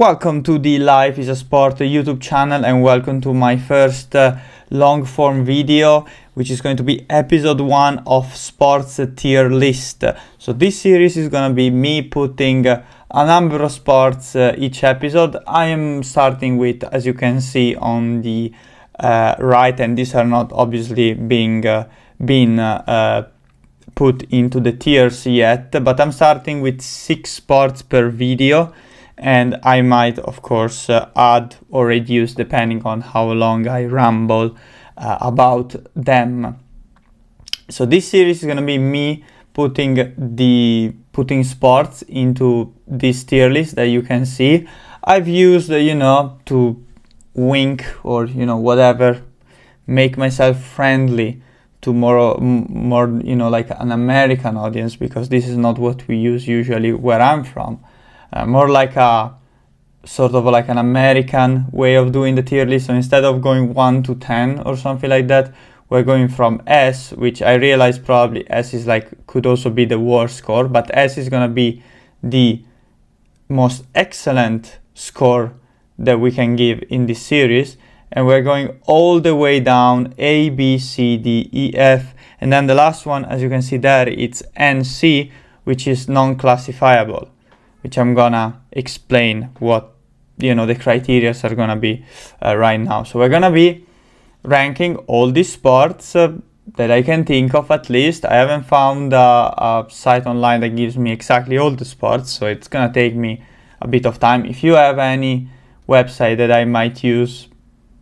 Welcome to the Life is a Sport YouTube channel, and welcome to my first long form video, which is going to be episode 1 of sports tier list. So this series is going to be me putting a number of sports each episode. I am starting with, as you can see on the right, and these are not obviously being put into the tiers yet, but I'm starting with 6 sports per video. And I might, of course, add or reduce depending on how long I ramble about them. So this series is going to be me putting sports into this tier list that you can see. I've used, to wink or, whatever, make myself friendly to more, like an American audience, because this is not what we use usually where I'm from. More like a sort of like an American way of doing the tier list. So instead of going 1 to 10 or something like that, we're going from S, which I realize probably S is could also be the worst score, but S is gonna be the most excellent score that we can give in this series. And we're going all the way down A, B, C, D, E, F, and then the last one, as you can see there, it's NC, which is non-classifiable, which I'm gonna explain what the criteria are gonna be right now. So we're gonna be ranking all these sports that I can think of. At least I haven't found a site online that gives me exactly all the sports, so it's gonna take me a bit of time. If you have any website that I might use,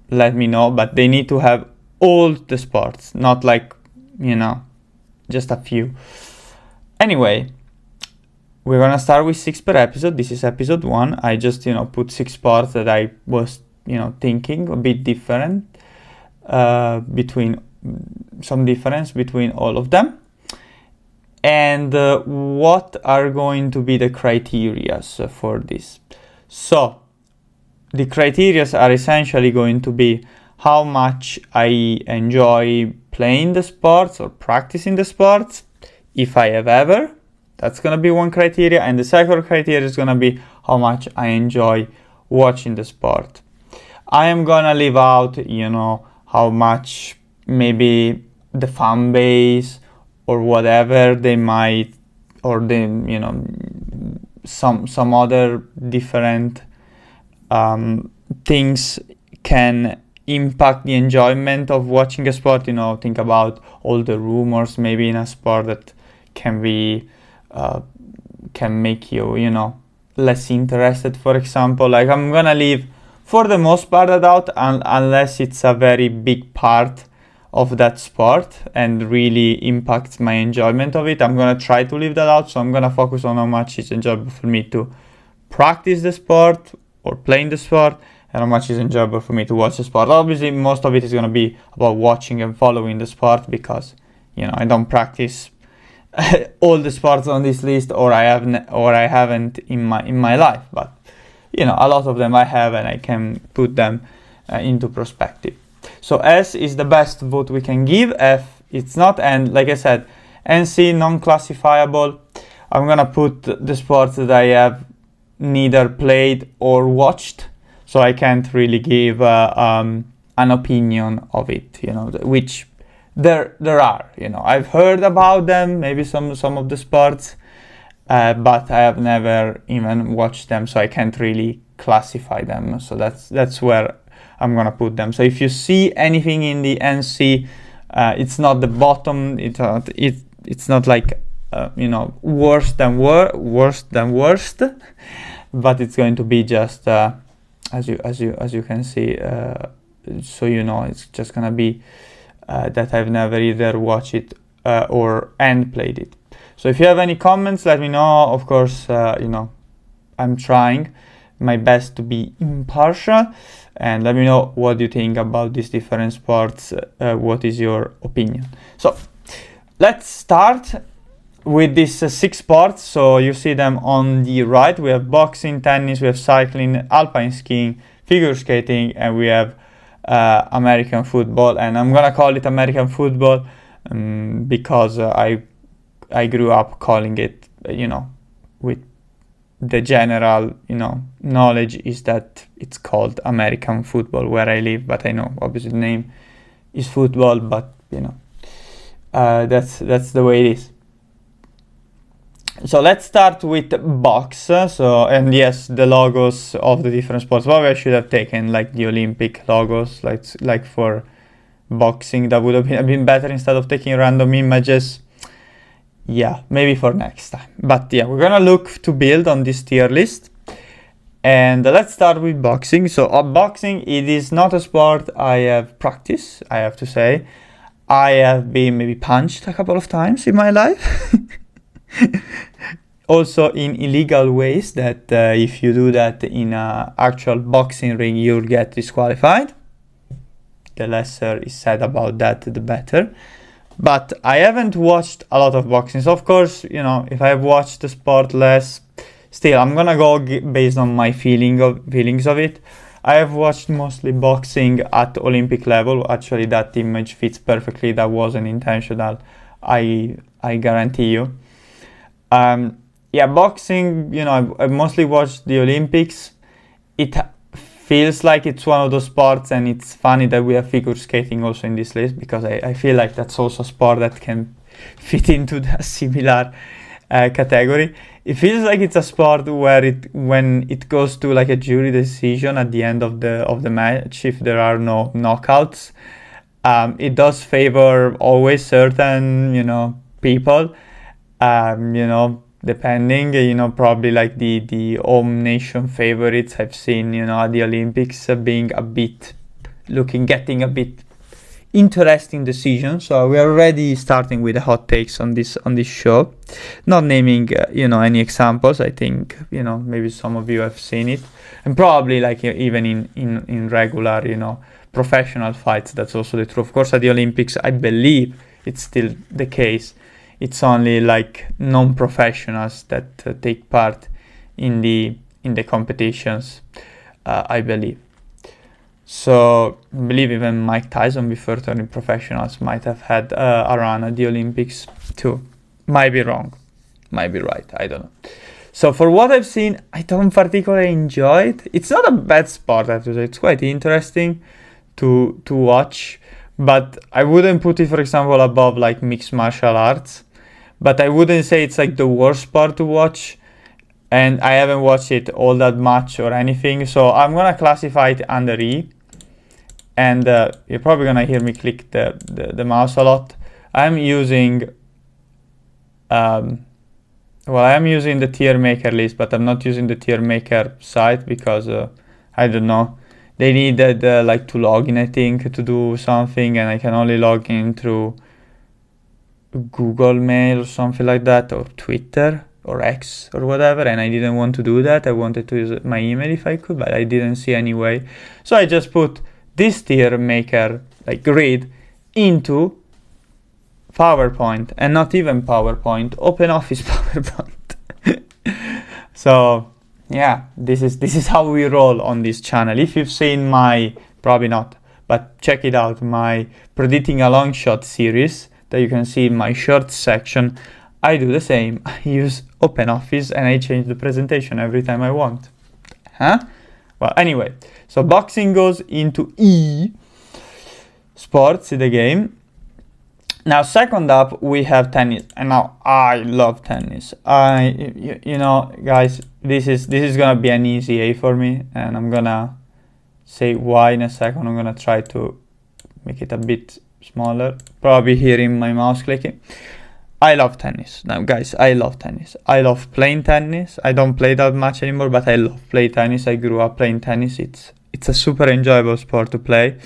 let me know, but they need to have all the sports, not just a few. Anyway, we're gonna start with 6 per episode. This is episode 1. I just, put 6 sports that I was, thinking a bit different, between all of them. And what are going to be the criteria for this? So the criteria are essentially going to be how much I enjoy playing the sports or practicing the sports, if I have ever. That's going to be one criteria. And the second criteria is going to be how much I enjoy watching the sport. I am going to leave out, how much maybe the fan base or whatever they might, or some other different things can impact the enjoyment of watching a sport. Think about all the rumors maybe in a sport that can make you, less interested, for example. I'm gonna leave, for the most part, that out, unless it's a very big part of that sport and really impacts my enjoyment of it. I'm gonna try to leave that out, so I'm gonna focus on how much it's enjoyable for me to practice the sport or playing the sport, and how much is enjoyable for me to watch the sport. Obviously, most of it is gonna be about watching and following the sport, because, I don't practice all the sports on this list, or I haven't in my life, but a lot of them I have, and I can put them into perspective. So S is the best vote we can give. F, it's not, and like I said, NC, non-classifiable. I'm gonna put the sports that I have neither played or watched, so I can't really give an opinion of it, which there are, I've heard about them, maybe some of the sports, but I have never even watched them, so I can't really classify them. So that's where I'm gonna put them. So if you see anything in the NC, it's not the bottom. It's not worse than worst, but it's going to be just as you can see. So it's just gonna be that I've never either watched it and played it. So if you have any comments, let me know. Of course, I'm trying my best to be impartial, and let me know what you think about these different sports. What is your opinion? So let's start with these 6 sports. So you see them on the right. We have boxing, tennis, we have cycling, alpine skiing, figure skating, and we have American football. And I'm gonna call it American football because I grew up calling it, with the general, knowledge is that it's called American football where I live, but I know obviously the name is football, but that's the way it is. So let's start with box. And yes, the logos of the different sports. Probably I should have taken like the Olympic logos, like for boxing. That would have been better instead of taking random images. Yeah, maybe for next time. But yeah, we're gonna look to build on this tier list. And let's start with boxing. So boxing, it is not a sport I have practiced, I have to say. I have been maybe punched a couple of times in my life. Also in illegal ways that if you do that in an actual boxing ring, you'll get disqualified. The lesser is said about that, the better. But I haven't watched a lot of boxing. So of course, if I have watched the sport less, still I'm gonna go based on my feelings of it. I have watched mostly boxing at Olympic level. Actually, that image fits perfectly. That wasn't intentional. I guarantee you. Boxing, I've mostly watched the Olympics. It feels like it's one of those sports, and it's funny that we have figure skating also in this list, because I feel like that's also a sport that can fit into the similar category. It feels like it's a sport where when it goes to like a jury decision at the end of the match, if there are no knockouts, it does favor always certain people. Depending, probably like the home nation favorites I've seen, at the Olympics getting a bit interesting decisions. So we are already starting with the hot takes on this show, not naming, any examples. I think, maybe some of you have seen it, and probably like even in regular, professional fights, that's also the truth. Of course, at the Olympics, I believe it's still the case. It's only like non-professionals that take part in the competitions, I believe. So I believe even Mike Tyson, before turning professionals, might have had a run at the Olympics too. Might be wrong, might be right, I don't know. So for what I've seen, I don't particularly enjoy it. It's not a bad sport, I have to say. It's quite interesting to watch, but I wouldn't put it, for example, above like mixed martial arts. But I wouldn't say it's like the worst sport to watch, and I haven't watched it all that much or anything, so I'm gonna classify it under E. And you're probably gonna hear me click the mouse a lot. I'm using I am using the tier maker list, but I'm not using the tier maker site because I don't know, they needed like to log in, I think, to do something, and I can only log in through Google Mail or something like that, or Twitter or X or whatever, and I didn't want to do that. I wanted to use my email if I could, but I didn't see any way. So I just put this tier maker like grid into PowerPoint, and not even PowerPoint, OpenOffice PowerPoint. So yeah, this is how we roll on this channel. If you've seen my, probably not, but check it out, my predicting a long shot series that you can see in my shorts section, I do the same. I use OpenOffice and I change the presentation every time I want. Well, anyway, so boxing goes into E, sports in the game. Now, second up, we have tennis, and now I love tennis. Guys, this is gonna be an easy A for me, and I'm gonna say why in a second. I'm gonna try to make it a bit smaller, probably hearing my mouse clicking. I love tennis. Now guys, I love tennis. I love playing tennis. I don't play that much anymore, but I love playing tennis. I grew up playing tennis. It's a super enjoyable sport to play.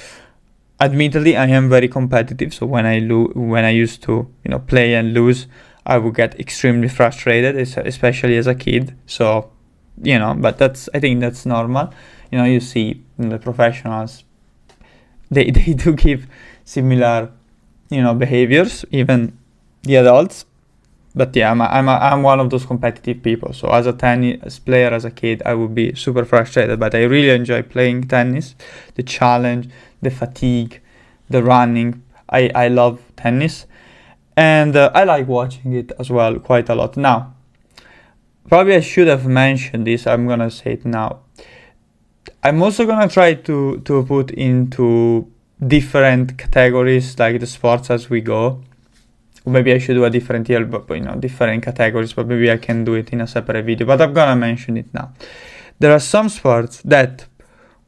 Admittedly, I am very competitive, so when I used to play and lose, I would get extremely frustrated, especially as a kid. So but I think that's normal. You see the professionals, they do give similar behaviors, even the adults. But yeah, I'm one of those competitive people. So as a tennis player, as a kid, I would be super frustrated, but I really enjoy playing tennis. The challenge, the fatigue, the running, I love tennis, and I like watching it as well quite a lot. Now, probably I should have mentioned this, I'm gonna say it now. I'm also gonna try to put into different categories, like the sports as we go. Maybe I should do a different year, but different categories, but maybe I can do it in a separate video, but I'm gonna mention it now. There are some sports that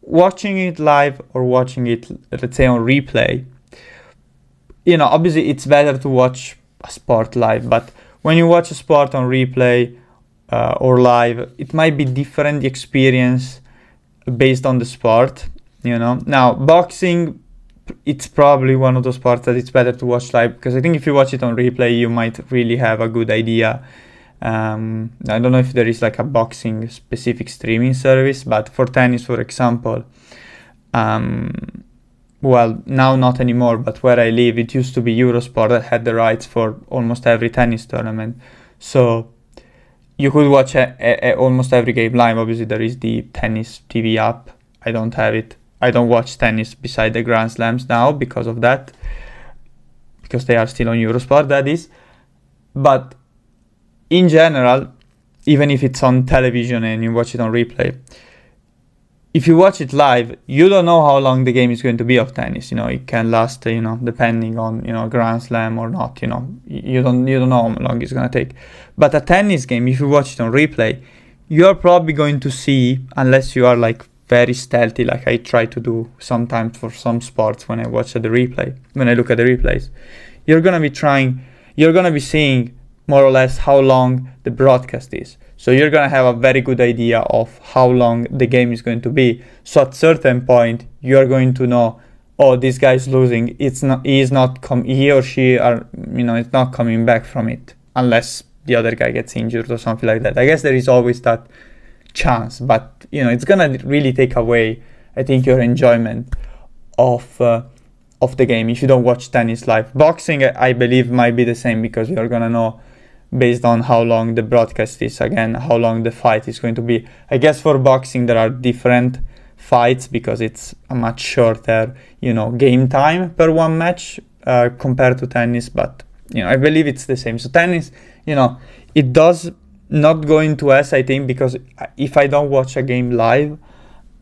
watching it live or watching it, let's say, on replay, obviously it's better to watch a sport live, but when you watch a sport on replay or live, it might be different, the experience based on the sport, Now, boxing, it's probably one of those sports that it's better to watch live, because I think if you watch it on replay, you might really have a good idea. I don't know if there is like a boxing specific streaming service, but for tennis, for example, well, now not anymore, but where I live, it used to be Eurosport that had the rights for almost every tennis tournament. So you could watch almost every game live. Obviously, there is the tennis TV app. I don't have it. I don't watch tennis beside the Grand Slams now because of that, because they are still on Eurosport, that is. But in general, even if it's on television and you watch it on replay, if you watch it live, you don't know how long the game is going to be of tennis. It can last, depending on, Grand Slam or not. You don't know how long it's going to take. But a tennis game, if you watch it on replay, you're probably going to see, unless you are like very stealthy, like I try to do sometimes for some sports when I look at the replays, you're going to be seeing more or less how long the broadcast is. So you're going to have a very good idea of how long the game is going to be. So at certain point, you're going to know, oh, this guy's losing. He or she are, it's not coming back from it unless the other guy gets injured or something like that. I guess there is always that chance, but it's going to really take away, I think, your enjoyment of the game if you don't watch tennis live. Boxing, I believe, might be the same, because you're going to know based on how long the broadcast is, again, how long the fight is going to be. I guess for boxing there are different fights because it's a much shorter, game time per one match compared to tennis, but I believe it's the same. So tennis, it does not go into S, I think, because if I don't watch a game live,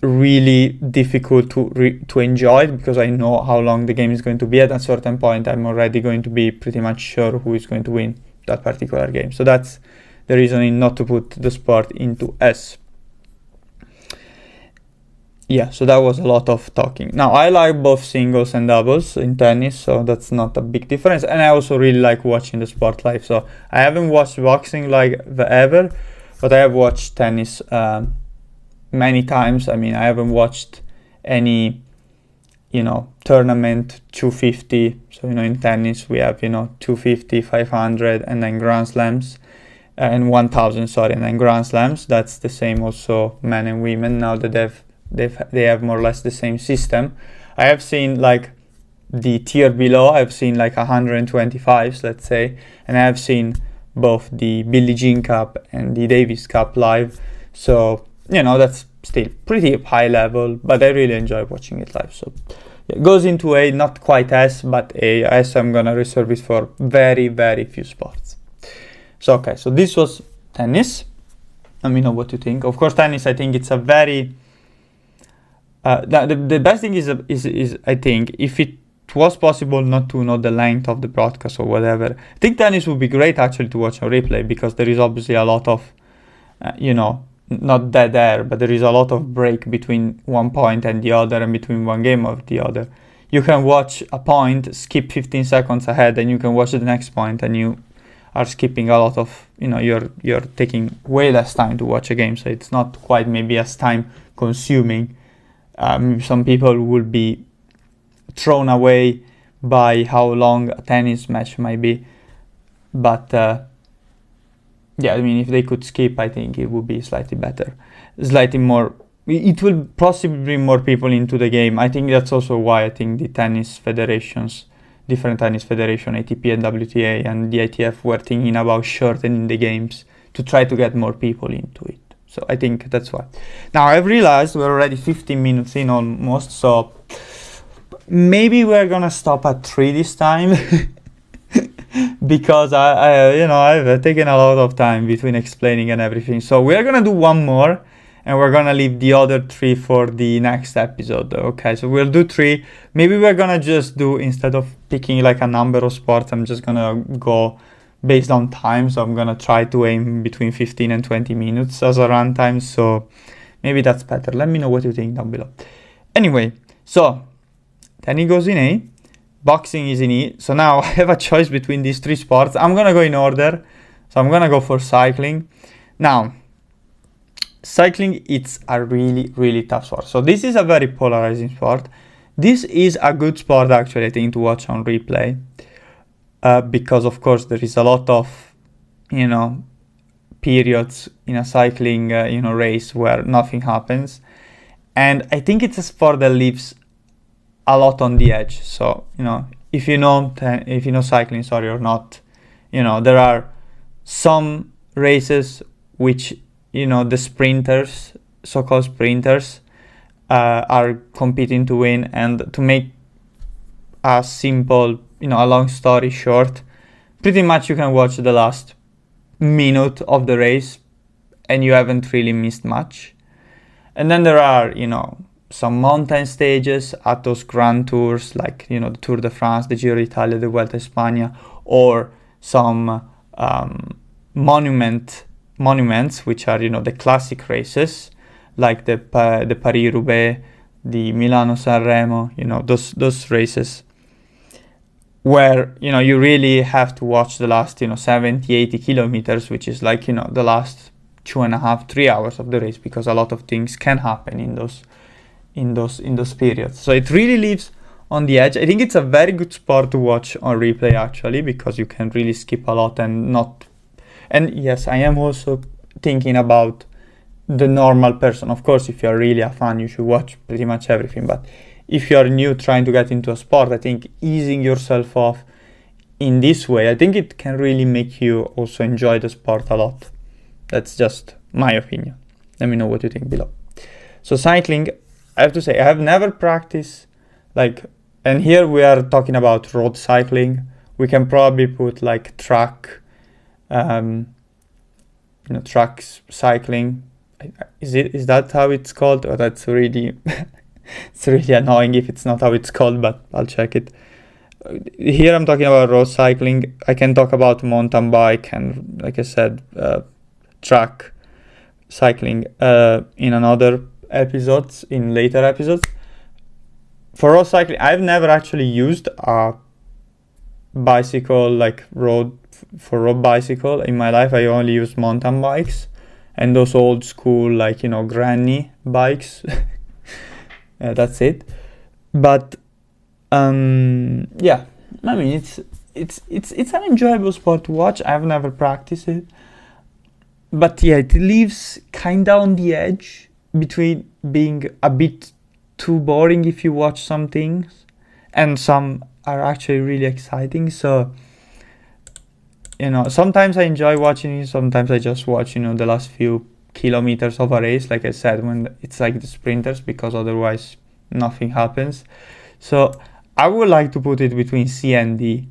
really difficult to enjoy it, because I know how long the game is going to be. At a certain point, I'm already going to be pretty much sure who is going to win that particular game. So that's the reasoning not to put the sport into S. Yeah, so that was a lot of talking. Now, I like both singles and doubles in tennis, so that's not a big difference. And I also really like watching the sport live. So I haven't watched boxing like ever, but I have watched tennis many times. I mean, I haven't watched any, tournament 250. So, in tennis, we have, 250, 500, and then Grand Slams. And 1000, and then Grand Slams. That's the same also men and women, now that they have more or less the same system. I have seen like the tier below, I've seen like 125s, let's say, and I have seen both the Billie Jean Cup and the Davis Cup live. So, that's still pretty high level, but I really enjoy watching it live. So it goes into A, not quite S, but A. S, I'm gonna reserve it for very, very few sports. So, okay, so this was tennis. Let me know what you think. Of course, tennis, I think it's a very... the best thing is I think, if it was possible not to know the length of the broadcast or whatever, I think tennis would be great actually to watch on replay, because there is obviously a lot of, not dead air, but there is a lot of break between one point and the other, and between one game of the other. You can watch a point, skip 15 seconds ahead, and you can watch the next point, and you are skipping a lot of, you're taking way less time to watch a game, so it's not quite maybe as time consuming. Some people will be thrown away by how long a tennis match might be, but yeah, I mean, if they could skip, I think it would be slightly better, slightly more. It will possibly bring more people into the game. I think that's also why I think the tennis federations, different tennis federation, ATP and WTA and the ITF, were thinking about shortening the games to try to get more people into it. So I think that's why. Now I've realized we're already 15 minutes in almost, so maybe we're gonna stop at 3 this time because I've taken a lot of time between explaining and everything. So we're gonna do one more, and we're gonna leave the other 3 for the next episode. Okay, so we'll do 3. Maybe we're gonna just do, instead of picking like a number of sports, I'm just gonna go based on time. So I'm gonna try to aim between 15 and 20 minutes as a runtime. So maybe that's better. Let me know what you think down below. Anyway, so tennis goes in A, boxing is in E. So now I have a choice between these 3 sports. I'm gonna go in order. So I'm gonna go for cycling. Now, cycling, it's a really, really tough sport. So this is a very polarizing sport. This is a good sport, actually, I think, to watch on replay. Because, of course, there is a lot of, periods in a cycling, race where nothing happens. And I think it's a sport that lives a lot on the edge. So, if you know cycling, or not, there are some races which, the sprinters, so-called sprinters, are competing to win. And to make a simple, a long story short, pretty much you can watch the last minute of the race and you haven't really missed much. And then there are, some mountain stages at those grand tours, like, the Tour de France, the Giro d'Italia, the Vuelta a España, or some monuments, which are, the classic races, like the Paris-Roubaix, the Milano-San Remo, those races where, you really have to watch the last, 70, 80 kilometers, which is like, the last 2.5, 3 hours of the race, because a lot of things can happen in those periods. So it really lives on the edge. I think it's a very good sport to watch on replay, actually, because you can really skip a lot and yes, I am also thinking about the normal person. Of course, if you're really a fan, you should watch pretty much everything. But if you're new trying to get into a sport, I think easing yourself off in this way, I think it can really make you also enjoy the sport a lot. That's just my opinion. Let me know what you think below. So cycling, I have to say, I have never practiced and here we are talking about road cycling. We can probably put like track, track cycling. Is that how it's called? Or that's really, it's really annoying if it's not how it's called, but I'll check it. Here I'm talking about road cycling. I can talk about mountain bike and, like I said, track cycling in another episodes, in later episodes. For road cycling, I've never actually used a bicycle, like road bicycle in my life. I only used mountain bikes and those old school, like, granny bikes. That's it. But yeah, I mean, it's an enjoyable sport to watch. I've never practiced it, but yeah, it lives kind of on the edge between being a bit too boring if you watch some things, and some are actually really exciting. So, sometimes I enjoy watching it, sometimes I just watch, the last few kilometers of a race, like I said, when it's like the sprinters, because otherwise nothing happens. So I would like to put it between C and D.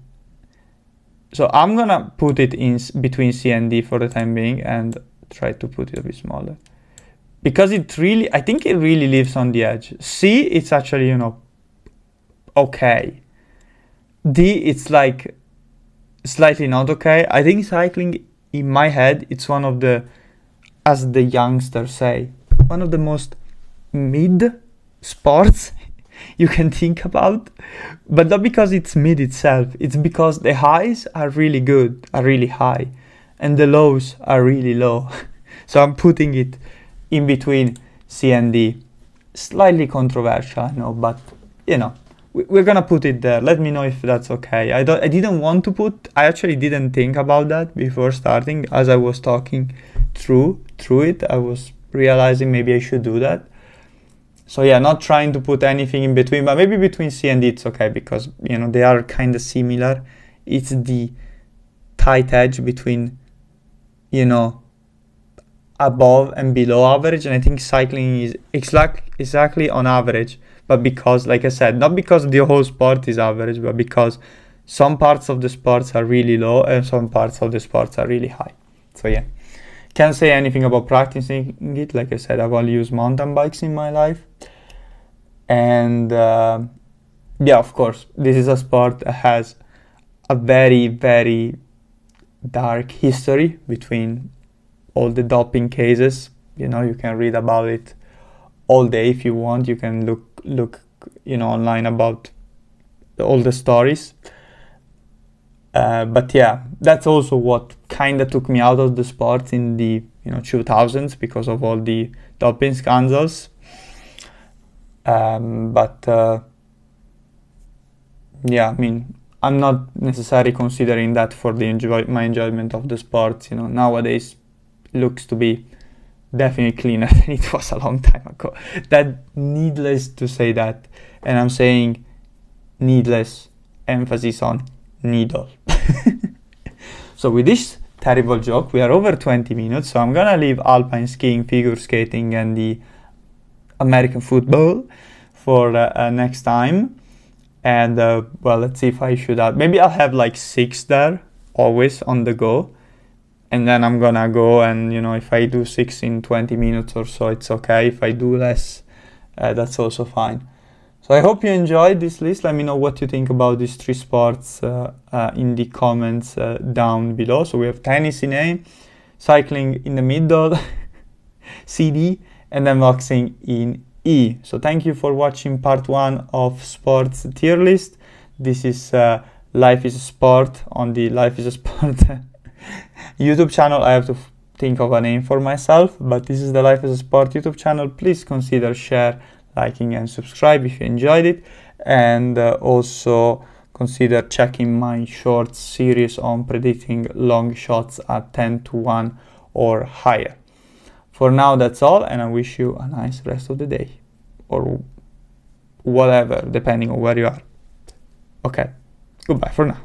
So I'm gonna put it in between C and D for the time being, and try to put it a bit smaller, because I think it really lives on the edge. C, it's actually, okay. D, it's like slightly not okay. I think cycling, in my head, it's one of the, as the youngsters say, one of the most mid sports you can think about. But not because it's mid itself, it's because the highs are really good, are really high, and the lows are really low. So I'm putting it in between C and D. Slightly controversial, I know, but we're gonna put it there. Let me know if that's okay. I actually didn't think about that before starting. As I was talking through it, I was realizing maybe I should do that. So yeah, not trying to put anything in between, but maybe between C and D it's okay, because they are kind of similar. It's the tight edge between above and below average, and I think cycling is exactly on average. But because, like I said, not because the whole sport is average, but because some parts of the sports are really low and some parts of the sports are really high. So yeah, can't say anything about practicing it. Like I said, I've only used mountain bikes in my life. And yeah, of course, this is a sport that has a very, very dark history between all the doping cases. You know, you can read about it all day if you want. You can look online about all the stories. But yeah, that's also what kind of took me out of the sport in the 2000s because of all the doping scandals. But yeah, I mean, I'm not necessarily considering that for my enjoyment of the sport. Nowadays looks to be definitely cleaner than it was a long time ago. That needless to say that, and I'm saying needless, emphasis on needle. So with this terrible joke, we are over 20 minutes, so I'm gonna leave alpine skiing, figure skating, and the American football for next time. And well, let's see if I should add. Maybe I'll have like 6 there, always on the go. And then I'm gonna go and, if I do 6 in 20 minutes or so, it's okay. If I do less, that's also fine. So I hope you enjoyed this list. Let me know what you think about these 3 sports in the comments down below. So we have tennis in A, cycling in the middle, CD, and then boxing in E. So thank you for watching part 1 of sports tier list. This is Life is a Sport on the Life is a Sport YouTube channel. I have to think of a name for myself, but this is the Life is a Sport YouTube channel. Please consider share, liking, and subscribe if you enjoyed it, and also consider checking my short series on predicting long shots at 10-1 or higher. For now, that's all, and I wish you a nice rest of the day, or whatever, depending on where you are. Okay, goodbye for now.